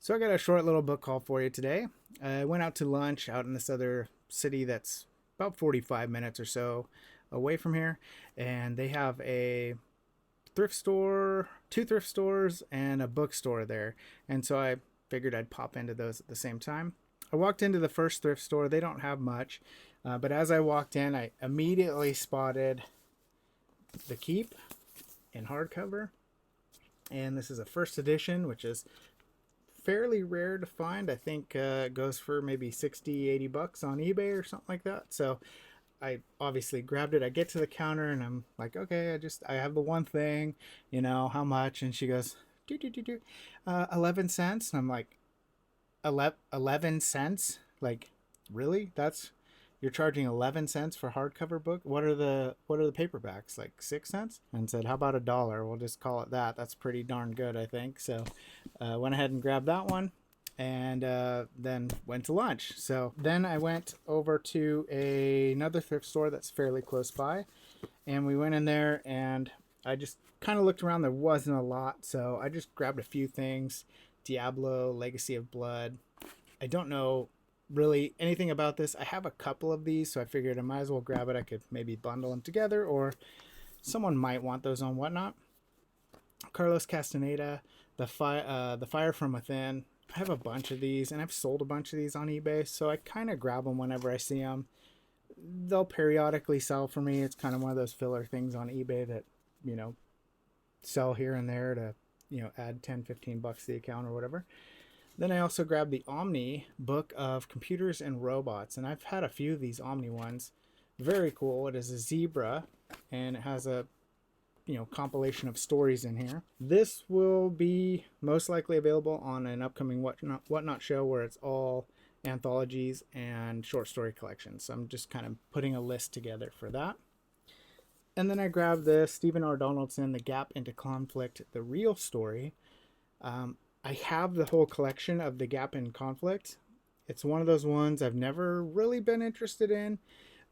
So I got a short little book haul for you today. I went out to lunch out in this other city that's about 45 minutes or so away from here, and they have a thrift store, two thrift stores, and a bookstore there. And so I figured I'd pop into those at the same time. I walked into the first thrift store. They don't have much, but as I walked in, I immediately spotted The Keep in hardcover. And this is a first edition, which is fairly rare to find. I think it goes for maybe 60, 80 bucks on eBay or something like that. So I obviously grabbed it. I get to the counter and I'm like, okay, I have the one thing, how much? And she goes, 11 cents. And I'm like, 11 cents? Like, really? You're charging 11 cents for hardcover book? What are the paperbacks? Like 6 cents? And said, how about $1? We'll just call it that. That's pretty darn good, I think. So went ahead and grabbed that one and then went to lunch. So then I went over to another thrift store that's fairly close by, and we went in there and I just kind of looked around. There wasn't a lot, so I just grabbed a few things. Diablo, Legacy of Blood. I don't know really anything about this. I have a couple of these, so I figured I might as well grab it. I could maybe bundle them together, or someone might want those on Whatnot. Carlos Castaneda, the Fire from Within. I have a bunch of these, and I've sold a bunch of these on eBay, so I kind of grab them whenever I see them. They'll periodically sell for me. It's kind of one of those filler things on eBay that, sell here and there to, add 10, 15 bucks to the account or whatever. Then I also grabbed the Omni book of computers and robots, and I've had a few of these Omni ones. Very cool. It is a zebra, and it has a compilation of stories in here. This will be most likely available on an upcoming Whatnot show where it's all anthologies and short story collections. So I'm just kind of putting a list together for that. And then I grabbed the Stephen R. Donaldson, The Gap into Conflict, The Real Story. I have the whole collection of The Gap in Conflict. It's one of those ones I've never really been interested in,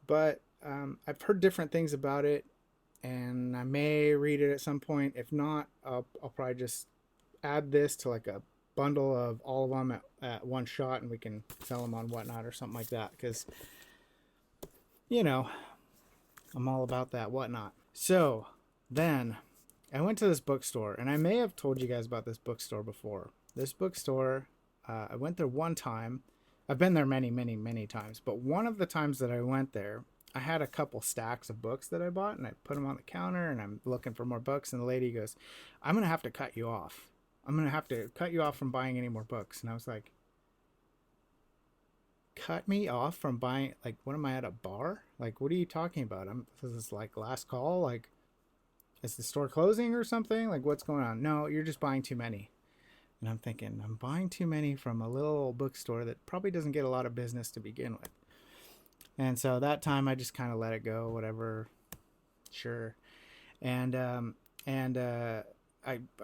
but I've heard different things about it, and I may read it at some point. If not, I'll probably just add this to like a bundle of all of them at one shot, and we can sell them on Whatnot or something like that, because, I'm all about that Whatnot. So then I went to this bookstore, and I may have told you guys about this bookstore before. This bookstore, I went there one time. I've been there many, many, many times, but one of the times that I went there, I had a couple stacks of books that I bought, and I put them on the counter, and I'm looking for more books, and the lady goes, I'm going to have to cut you off. I'm going to have to cut you off from buying any more books. And I was like, cut me off from buying? Like, what am I, at a bar? Like, what are you talking about? This is like last call? Like, is the store closing or something? Like, what's going on? No, you're just buying too many. And I'm thinking, I'm buying too many from a little bookstore that probably doesn't get a lot of business to begin with. And so that time I just kind of let it go, whatever, sure. And I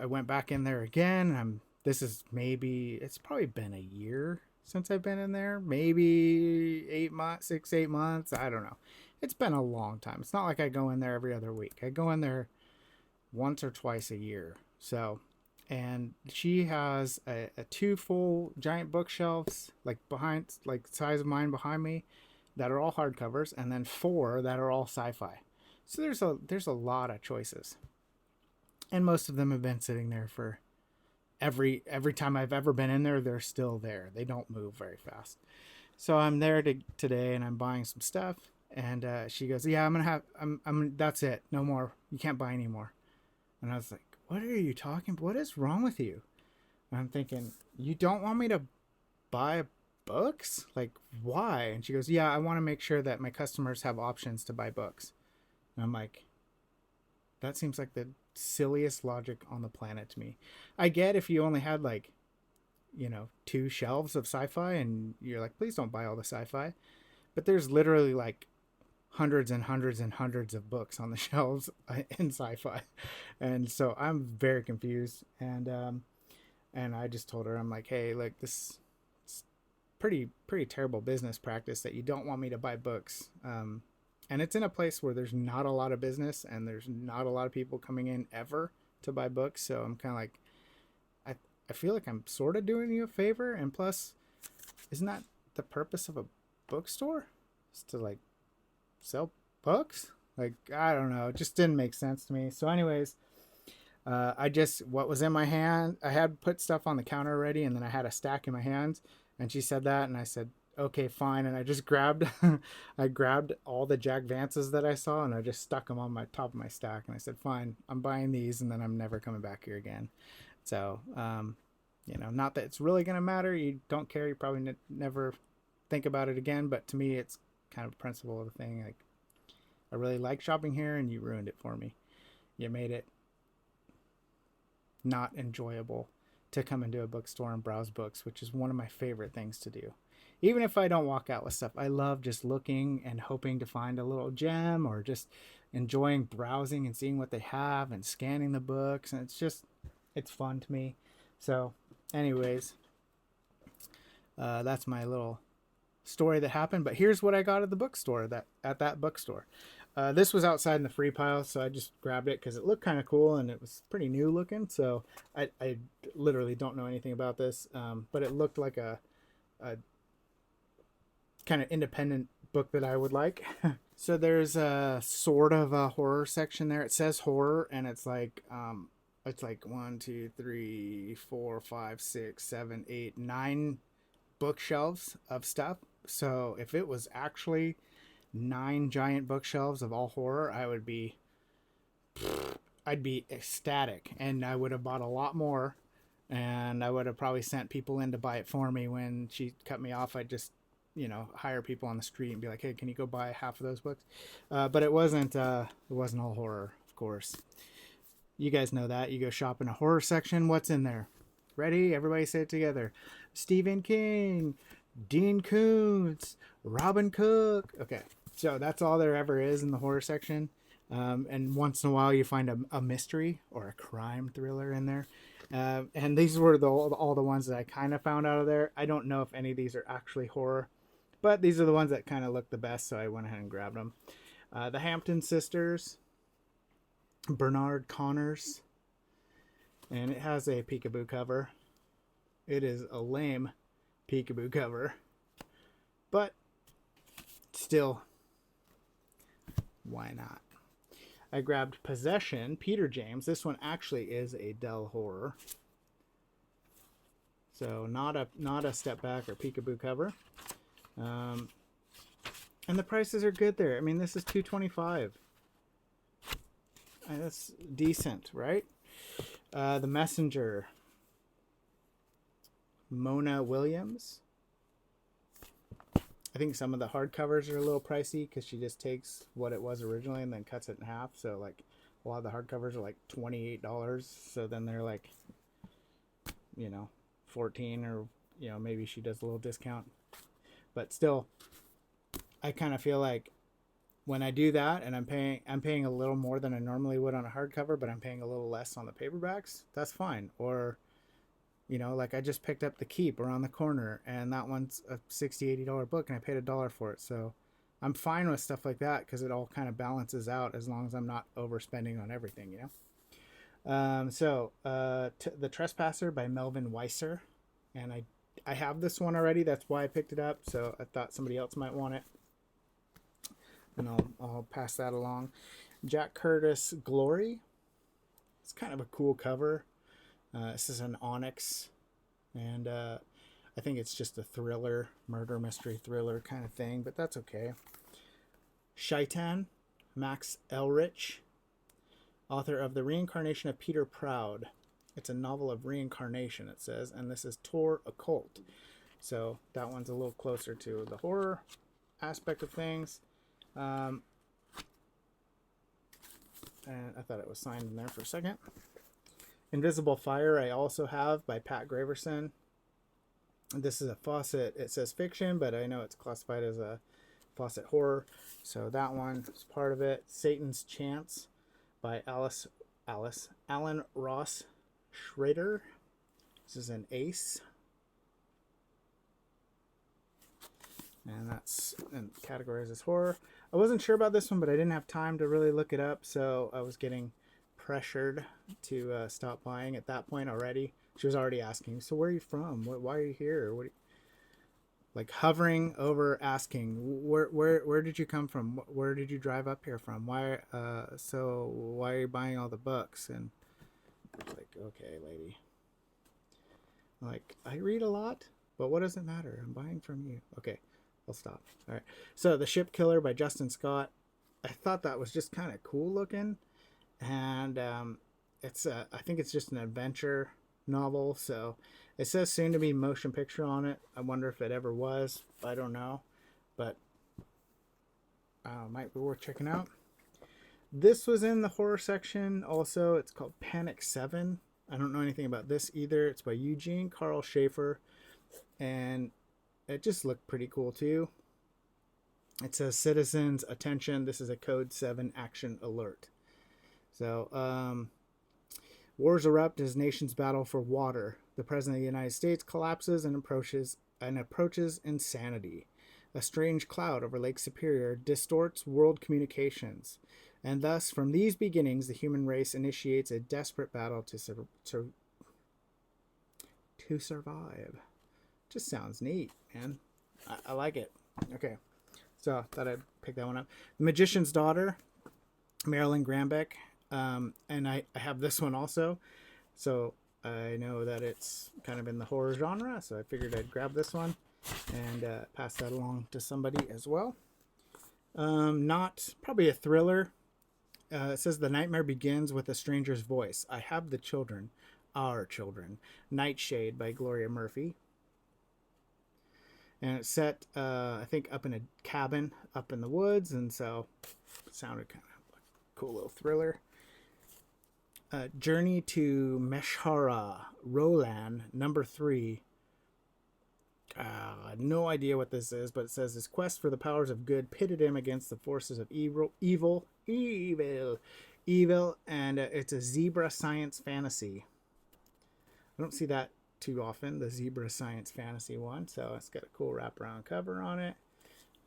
went back in there again. This is maybe, it's probably been a year since I've been in there. Maybe 8 months, 6, 8 months. I don't know. It's been a long time. It's not like I go in there every other week. I go in there once or twice a year. So, and she has a two full giant bookshelves, like behind, like size of mine behind me, that are all hardcovers, and then four that are all sci-fi. So there's a lot of choices, and most of them have been sitting there for every time I've ever been in there. They're still there. They don't move very fast. So I'm there today, and I'm buying some stuff. And she goes, "Yeah, I'm. That's it. No more. You can't buy any more." And I was like, "What are you talking? What is wrong with you?" And I'm thinking, "You don't want me to buy books? Like, why?" And she goes, "Yeah, I want to make sure that my customers have options to buy books." And I'm like, that seems like the silliest logic on the planet to me. I get if you only had like, two shelves of sci-fi and you're like, please don't buy all the sci-fi. But there's literally like hundreds and hundreds and hundreds of books on the shelves in sci-fi. And so I'm very confused. And I just told her, I'm like, hey, like, this is pretty terrible business practice that you don't want me to buy books. And it's in a place where there's not a lot of business and there's not a lot of people coming in ever to buy books. So I'm kind of like, I feel like I'm sort of doing you a favor. And plus, isn't that the purpose of a bookstore? Is to like sell books? Like, I don't know. It just didn't make sense to me. So, anyways, what was in my hand, I had put stuff on the counter already, and then I had a stack in my hands. And she said that, and I said, okay, fine. And I just grabbed, I grabbed all the Jack Vances that I saw, and I just stuck them on my top of my stack. And I said, fine, I'm buying these, and then I'm never coming back here again. So, not that it's really going to matter. You don't care. You probably never think about it again. But to me, it's kind of a principle of the thing. Like, I really like shopping here, and you ruined it for me. You made it not enjoyable to come into a bookstore and browse books, which is one of my favorite things to do. Even if I don't walk out with stuff, I love just looking and hoping to find a little gem, or just enjoying browsing and seeing what they have and scanning the books. And it's fun to me. So, anyways, that's my little story that happened. But here's what I got at the bookstore, at that bookstore. This was outside in the free pile, so I just grabbed it because it looked kind of cool and it was pretty new looking. So I literally don't know anything about this, but it looked like a kind of independent book that I would like. So there's a sort of a horror section there. It says horror, and it's like 1, 2, 3, 4, 5, 6, 7, 8, 9 bookshelves of stuff. So if it was actually 9 giant bookshelves of all horror, I'd be ecstatic, and I would have bought a lot more, and I would have probably sent people in to buy it for me. When she cut me off, I'd just hire people on the street and be like, hey, can you go buy half of those books? But it wasn't all horror, of course. You guys know that. You go shop in a horror section, what's in there? Ready? Everybody say it together. Stephen King, Dean Koontz, Robin Cook. Okay, so that's all there ever is in the horror section. And once in a while you find a mystery or a crime thriller in there. And these were all the ones that I kind of found out of there. I don't know if any of these are actually horror, but these are the ones that kind of look the best, so I went ahead and grabbed them. The Hampton Sisters, Bernard Connors, and it has a peekaboo cover. It is a lame peekaboo cover, but still, why not? I grabbed Possession, Peter James. This one actually is a Dell horror, so not a step back or peekaboo cover. And the prices are good there. I mean, this is $2.25. That's decent, right? The Messenger, Mona Williams. I think some of the hardcovers are a little pricey because she just takes what it was originally and then cuts it in half. So like a lot of the hardcovers are like $28. So then they're like, 14, or maybe she does a little discount. But still, I kind of feel like when I do that and I'm paying a little more than I normally would on a hardcover, but I'm paying a little less on the paperbacks, that's fine. Or like I just picked up The Keep around the corner, and that one's a $60, $80 book, and I paid $1 for it. So I'm fine with stuff like that because it all kind of balances out as long as I'm not overspending on everything, The Trespasser by Melvin Weiser, and I have this one already. That's why I picked it up. So I thought somebody else might want it, and I'll pass that along. Jack Curtis Glory. It's kind of a cool cover. This is an onyx, and I think it's just a thriller, murder mystery thriller kind of thing, but that's okay. Shaitan, Max Elrich, author of The Reincarnation of Peter Proud. It's a novel of reincarnation, it says, and this is Tor Occult. So that one's a little closer to the horror aspect of things. And I thought it was signed in there for a second. Invisible Fire I also have by Pat Graverson. This is a Fawcett. It says fiction, but I know it's classified as a Fawcett horror. So that one is part of it. Satan's Chance by Alan Ross Schrader. This is an Ace. And that's categorized as horror. I wasn't sure about this one, but I didn't have time to really look it up, so I was getting pressured to stop buying at that point already. She was already asking, so where are you from? Why are you here? Like hovering over, asking, where did you come from? Where did you drive up here from? Why are you buying all the books? And it's like, okay, lady. Like, I read a lot, but what does it matter? I'm buying from you. Okay, I'll stop. All right. So, The Ship Killer by Justin Scott. I thought that was just kind of cool looking, and I think it's just an adventure novel. So, it says soon to be motion picture on it. I wonder if it ever was. I don't know, but might be worth checking out. This was in the horror section also. It's called Panic 7. I don't know anything about this either. It's by Eugene Carl Schaefer, and it just looked pretty cool too. It says, citizens, attention, this is a code 7 action alert. So, wars erupt as nations battle for water. The President of the United States collapses and approaches insanity. A strange cloud over Lake Superior distorts world communications. And thus, from these beginnings, the human race initiates a desperate battle to survive. Just sounds neat, man. I like it. Okay, so I thought I'd pick that one up. The Magician's Daughter, Marilyn Grambeck. And I have this one also. So I know that it's kind of in the horror genre, so I figured I'd grab this one and pass that along to somebody as well. Not probably a thriller. It says, the nightmare begins with a stranger's voice. I have the children, our children. Nightshade by Gloria Murphy. And it's set, I think, up in a cabin up in the woods, and so it sounded kind of like a cool little thriller. Journey to Meshara, Roland, number 3. No idea what this is, but it says his quest for the powers of good pitted him against the forces of evil, and it's a zebra science fantasy. I don't see that too often, the zebra science fantasy one, so it's got a cool wraparound cover on it.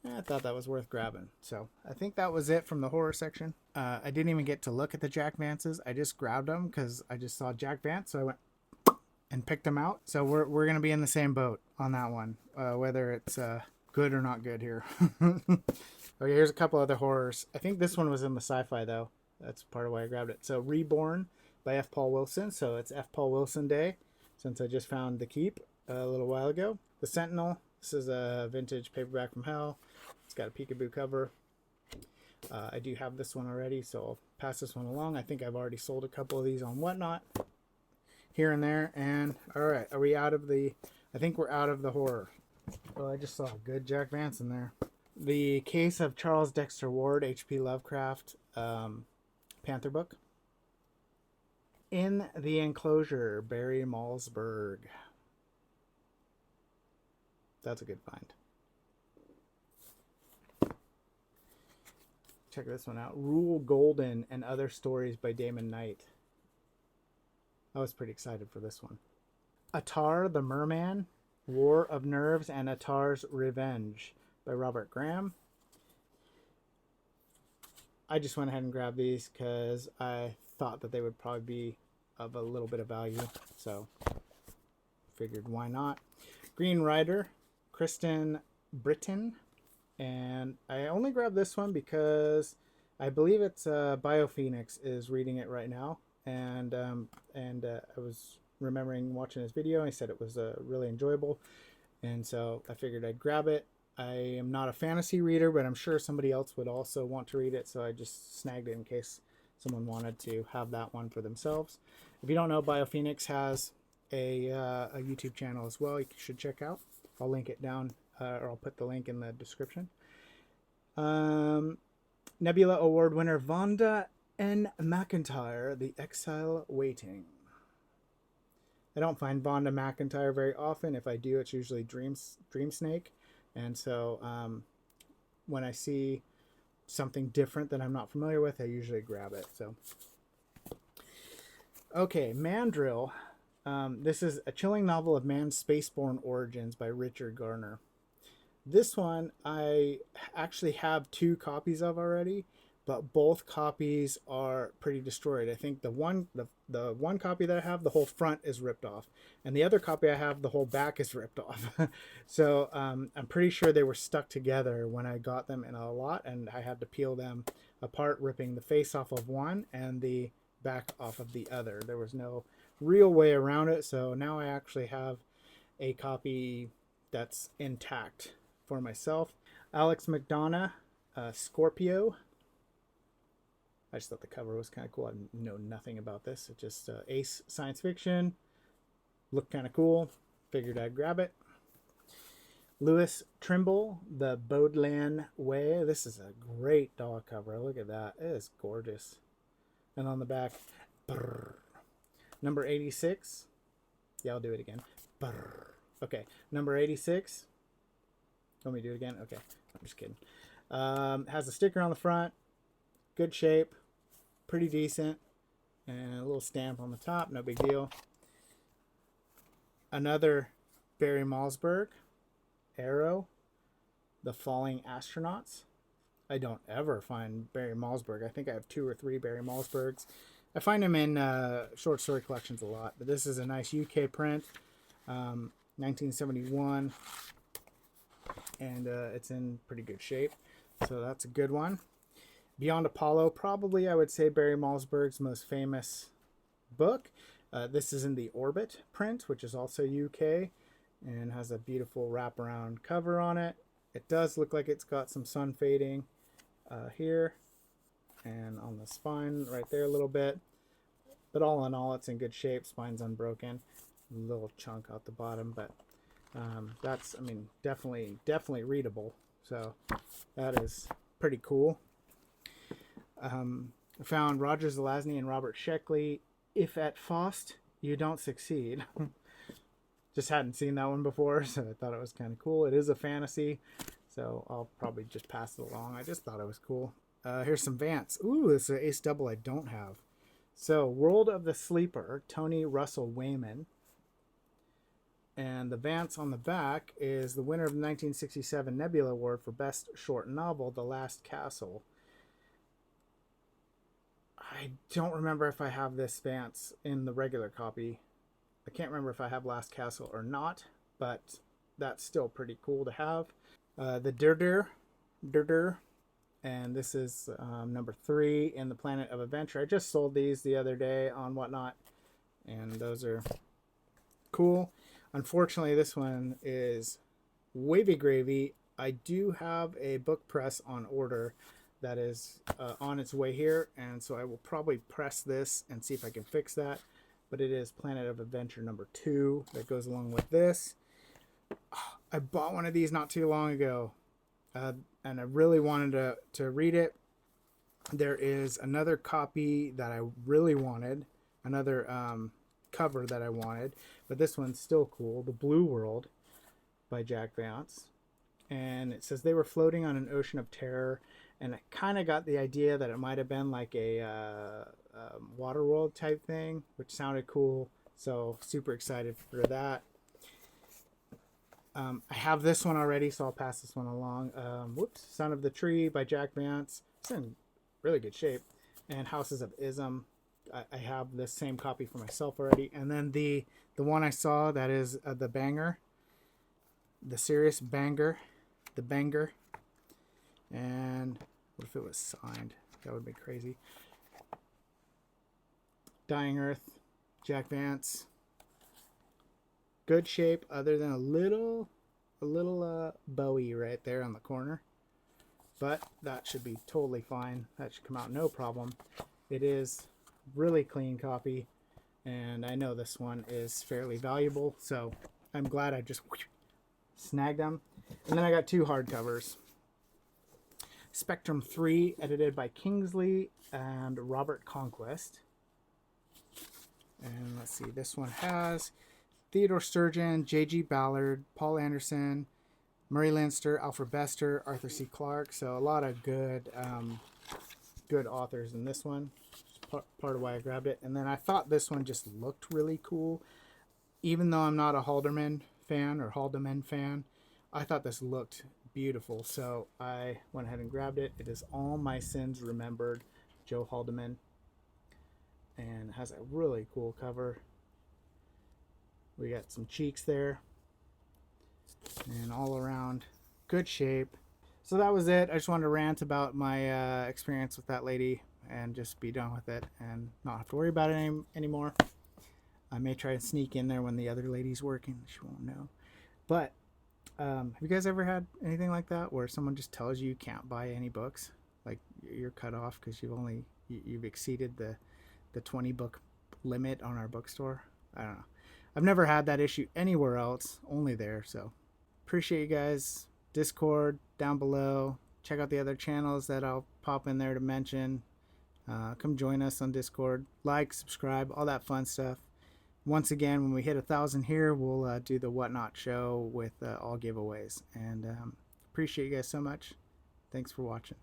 I thought that was worth grabbing. So I think that was it from the horror section. I didn't even get to look at the Jack Vances. I just grabbed them because I just saw Jack Vance, so I went and picked them out. So we're going to be in the same boat on that one, whether it's good or not good here. Okay, here's a couple other horrors. I think this one was in the sci-fi, though. That's part of why I grabbed it. So Reborn by F. Paul Wilson. So it's F. Paul Wilson Day, since I just found The Keep a little while ago. The Sentinel. This is a vintage paperback from hell. It's got a peekaboo cover. I do have this one already, so I'll pass this one along. I think I've already sold a couple of these on Whatnot here and there. And all right, are we out of the... I think we're out of the horror. Well, I just saw a good Jack Vance in there. The Case of Charles Dexter Ward, H.P. Lovecraft, Panther book. In the Enclosure, Barry Malzberg. That's a good find. Check this one out. Rule Golden and Other Stories by Damon Knight. I was pretty excited for this one. Atar the Merman, War of Nerves and Atar's Revenge by Robert Graham. I just went ahead and grabbed these because I thought that they would probably be of a little bit of value. So figured why not. Green Rider, Kristen Britton. And I only grabbed this one because I believe it's Biophoenix is reading it right now. And I was remembering watching his video. He said it was really enjoyable. And so I figured I'd grab it. I am not a fantasy reader, but I'm sure somebody else would also want to read it. So I just snagged it in case someone wanted to have that one for themselves. If you don't know, Biophoenix has a YouTube channel as well you should check out. I'll link it down. Or I'll put the link in the description. Nebula Award winner Vonda N. McIntyre, The Exile Waiting. I don't find Vonda McIntyre very often. If I do, it's usually Dream Snake. And so when I see something different that I'm not familiar with, I usually grab it. So, okay, Mandrill. This is a chilling novel of man's spaceborne origins by Richard Garner. This one I actually have 2 copies of already, but both copies are pretty destroyed. I think the one copy that I have, the whole front is ripped off, and the other copy I have, the whole back is ripped off. So I'm pretty sure they were stuck together when I got them in a lot, and I had to peel them apart, ripping the face off of one and the back off of the other. There was no real way around it, so now I actually have a copy that's intact for myself. Alex McDonough, Scorpio. I just thought the cover was kind of cool. I know nothing about this. It's just ace science fiction. Looked kind of cool. Figured I'd grab it. Lewis Trimble, The Bodleian Way. This is a great dog cover. Look at that. It is gorgeous. And on the back, brrr. Number 86. Yeah, I'll do it again. Brrr. Okay, number 86. Want me to do it again? Okay, I'm just kidding. Has a sticker on the front. Good shape. Pretty decent. And a little stamp on the top. No big deal. Another Barry Malzberg. Arrow. The Falling Astronauts. I don't ever find Barry Malzberg. I think I have 2 or 3 Barry Malzbergs. I find them in short story collections a lot. But this is a nice UK print. 1971. And it's in pretty good shape. So that's a good one. Beyond Apollo, probably I would say Barry Malzberg's most famous book. This is in the Orbit print, which is also UK, and has a beautiful wraparound cover on it. It does look like it's got some sun fading here and on the spine right there a little bit. But all in all, it's in good shape. Spine's unbroken. A little chunk out the bottom, but that's, I mean, definitely readable. So that is pretty cool. I found Roger Zelazny and Robert Sheckley, If at Faust You Don't Succeed. Just hadn't seen that one before, so I thought it was kind of cool. It is a fantasy, so I'll probably just pass it along. I just thought it was cool. Here's some Vance. Ooh, it's an ace double I don't have. So, World of the Sleeper, Tony Russell Wayman. And the Vance on the back is the winner of the 1967 Nebula Award for Best Short Novel, The Last Castle. I don't remember if I have this Vance in the regular copy. I can't remember if I have Last Castle or not, but that's still pretty cool to have. The Durdur, and this is number 3 in the Planet of Adventure. I just sold these the other day on Whatnot, and those are cool. Unfortunately, this one is wavy gravy. I do have a book press on order that is on its way here, and so I will probably press this and see if I can fix that. But it is Planet of Adventure number 2 that goes along with this. I bought one of these not too long ago, and I really wanted to read it. There is another copy that I really wanted, another cover that I wanted, but this one's still cool. The Blue World by Jack Vance. And it says they were floating on an ocean of terror, and I kind of got the idea that it might have been like a Waterworld type thing, which sounded cool. So super excited for that. I have this one already, so I'll pass this one along. Son of the Tree by Jack Vance. It's in really good shape. And Houses of Ism. I have this same copy for myself already. And then the one I saw that is the Banger. The Serious Banger. The Banger. And what if it was signed? That would be crazy. Dying Earth, Jack Vance. Good shape, other than a little Bowie right there on the corner. But that should be totally fine. That should come out no problem. It is really clean copy, and I know this one is fairly valuable, so I'm glad I just snagged them. And then I got 2 hardcovers. Spectrum 3, edited by Kingsley and Robert Conquest. And let's see, this one has Theodore Sturgeon, J.G. Ballard, Paul Anderson, Murray Leinster, Alfred Bester, Arthur C. Clarke. So a lot of good authors in this one. Part of why I grabbed it. And then I thought this one just looked really cool. Even though I'm not a Haldeman fan, I thought this looked beautiful. So I went ahead and grabbed it. It is All My Sins Remembered, Joe Haldeman, and has a really cool cover. We got some cheeks there, and all around good shape. So that was it. I just wanted to rant about my experience with that lady and just be done with it and not have to worry about it anymore. I may try to sneak in there when the other lady's working. She won't know. But have you guys ever had anything like that where someone just tells you can't buy any books? Like you're cut off because you've exceeded the 20 book limit on our bookstore? I don't know. I've never had that issue anywhere else, only there. So appreciate you guys. Discord down below. Check out the other channels that I'll pop in there to mention. Come join us on Discord. Like, subscribe, all that fun stuff. Once again, when we hit 1,000 here, we'll do the Whatnot show with all giveaways. And appreciate you guys so much. Thanks for watching.